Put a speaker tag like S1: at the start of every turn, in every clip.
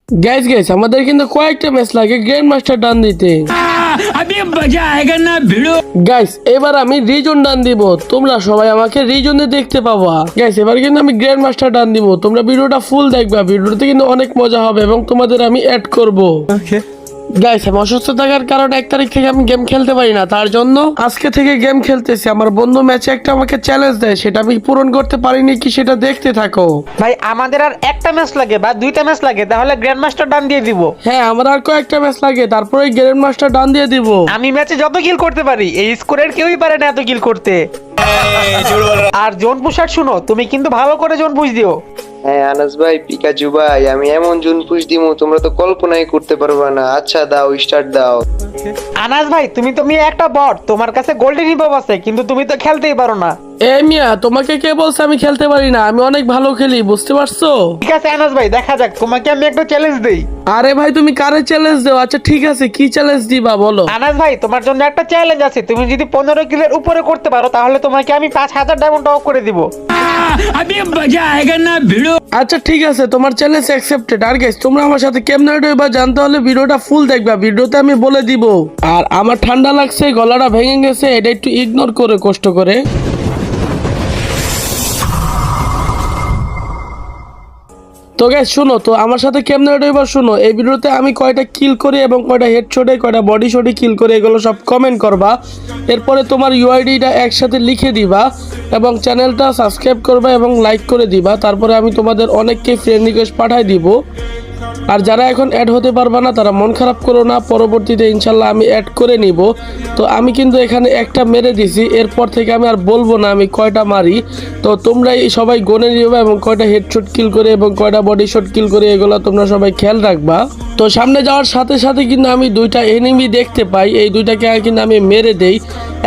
S1: Guys guys আমাদের কিন্তু কয়েকটা ম্যাচ লাগে গ্র্যান্ড মাস্টার ডান দিতে।
S2: अभी मजा आएगा ना भिड़ो।
S1: গাইস এবার আমি রিজন ডান দিব, তোমরা সবাই আমাকে রিজনে দেখতে পাবা। গাইস এবার কিন্তু আমি গ্র্যান্ড মাস্টার ডান দিব, তোমরা ভিডিওটা ফুল দেখবা, ভিডিওতে কিন্তু অনেক মজা হবে এবং তোমাদের আমি অ্যাড করব। গাইস আমি অসুস্থ থাকার কারণে 1 তারিখ থেকে আমি গেম খেলতে পারি না, তার জন্য আজকে থেকে গেম খেলতেছি। আমার বন্ধু ম্যাচে একটা আমাকে চ্যালেঞ্জ দেয়, সেটা আমি পূরণ করতে পারিনি কি সেটা দেখতে থাকো।
S3: ভাই আমাদের আর একটা ম্যাচ লাগে বা দুইটা ম্যাচ লাগে, তাহলে গ্র্যান্ড মাস্টার ডান দিয়ে দিব।
S1: হ্যাঁ আমার আর কয়েকটা ম্যাচ লাগে, তারপরে গ্র্যান্ড মাস্টার ডান দিয়ে দিব।
S3: আমি ম্যাচে যত কিল করতে পারি, এই স্কোরের কেউই পারে না এত কিল করতে। আর জোন পুশার শুনো, তুমি কিন্তু ভালো করে জোন পুশ দিও।
S4: হ্যাঁ আনাস ভাই, পিকাচু ভাই, আমি এমন জুন পুশ দিমু তোমরা তো কল্পনাই করতে পারবা না। আচ্ছা দাও, স্টার্ট দাও।
S3: আনাস ভাই তুমি একটা বট, তোমার কাছে গোল্ডেন হিপপ আছে কিন্তু তুমি তো খেলতেই পারো না।
S1: এ মিয়া তোমাকে কে বলছে আমি খেলতে পারি না? আমি অনেক ভালো খেলি, বুঝতে পারছো?
S3: ঠিক আছে আনাস ভাই, দেখা যাক, তোমাকে আমি একটা চ্যালেঞ্জ দেই।
S1: আরে ভাই তুমি কারে চ্যালেঞ্জ দেও? আচ্ছা ঠিক আছে, কি চ্যালেঞ্জ দিবা বলো।
S3: আনাস ভাই তোমার জন্য একটা চ্যালেঞ্জ আছে, তুমি যদি 15 কিলের উপরে করতে পারো তাহলে তোমাকে আমি 5000 ডায়মন্ড অফ করে দিব।
S2: अभी मजा आएगा ना भिड़ो।
S1: আচ্ছা ঠিক আছে, তোমার চ্যালেঞ্জ অ্যাকসেপ্টেড। আর গাইস তোমরা আমার সাথে কেমনে হইবা জানতে হলে ভিডিওটা ফুল দেখবা, ভিডিওতে আমি বলে দিব। আর আমার ঠান্ডা লাগছে, গলাটা ভেঙে গেছে, এটা একটু ইগনোর করে কষ্ট করে। তো গাইস শুনো, তো আমার সাথে কেমনে হইবা শুনো। এই ভিডিওতে আমি কয়টা কিল করি এবং কয়টা হেডশটে কয়টা বডি শটে কিল করি এগুলো সব কমেন্ট করবা। এরপরে তোমার ইউআইডিটা একসাথে লিখে দিবা এবং চ্যানেলটা সাবস্ক্রাইব করবা এবং লাইক করে দিবা। তারপরে আমি তোমাদের অনেককে ফ্রেন্ড রিকোয়েস্ট পাঠাই দিব। আর যারা এখন অ্যাড হতে পারবা না তারা মন খারাপ করো না, পরবর্তীতে ইনশাল্লাহ আমি অ্যাড করে নিব। তো আমি কিন্তু এখানে একটা মেরে দিছি, এরপর থেকে আমি আর বলবো না আমি কয়টা মারি। তো তোমরা সবাই গনে নিবা এবং কয়টা হেডশট কিল করে এবং কয়টা বডি শট কিল করে এগুলো তোমরা সবাই খেয়াল রাখবা। তো সামনে যাওয়ার সাথে সাথে কিন্তু আমি দুইটা এনিমি দেখতে পাই, এই দুইটাকে কিন্তু আমি মেরে দেই।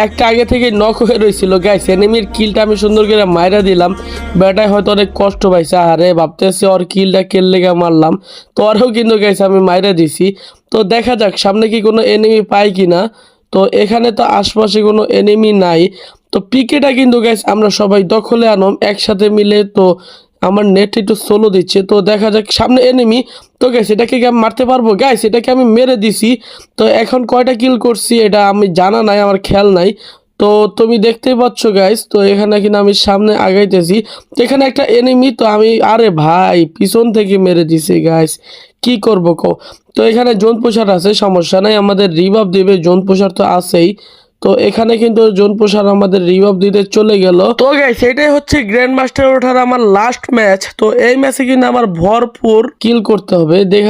S1: একটা আগে থেকে নক হয়ে রয়েছিল। গাইস এনিমির কিলটা আমি সুন্দর করে মাইরা দিলাম, ব্যাটায় হয়তো অনেক কষ্ট পাইছে। আরে ভাবতেছি ওর কিলটা কেলে মারলাম, তো ওরও কিন্তু গাইস আমি মাইরা দিছি। তো দেখা যাক সামনে কি কোনো এনিমি পাই কিনা। তো এখানে তো আশপাশে কোনো এনিমি নাই। তো পিকেটা কিন্তু গাইস আমরা সবাই দখলে আনম একসাথে মিলে। তো আমার নেট একটু স্লো দিচ্ছে, তো দেখা যাক সামনে এনিমি। তো গাইস এটাকে কি আমি মারতে পারবো? গাইস এটাকে আমি মেরে দিছি। তো এখন কয়টা কিল করছি এটা আমি জানা নাই, আমার খেয়াল নাই। তো তুমি দেখতেই পাচ্ছ গাইস, তো এখানে কিনা আমি সামনে আগাইতেছি। তো এখানে একটা এনিমি, তো আমি আরে ভাই পিছন থেকে মেরে দিছি গাইস, কি করব কো। তো এখানে জোন পোষার আছে, সমস্যা নাই, আমাদের রিভাব দেবে, জোন পোষার তো আছেই। তো এখানে কিন্তু জোন পোষার আমাদের রিভাব দিতে চলে গেল। তো গাইস এটাই হচ্ছে গ্র্যান্ড মাস্টার ওঠার আমার লাস্ট ম্যাচ। তো এই ম্যাচে কিন্তু আমার ভরপুর কিল করতে হবে। দেখা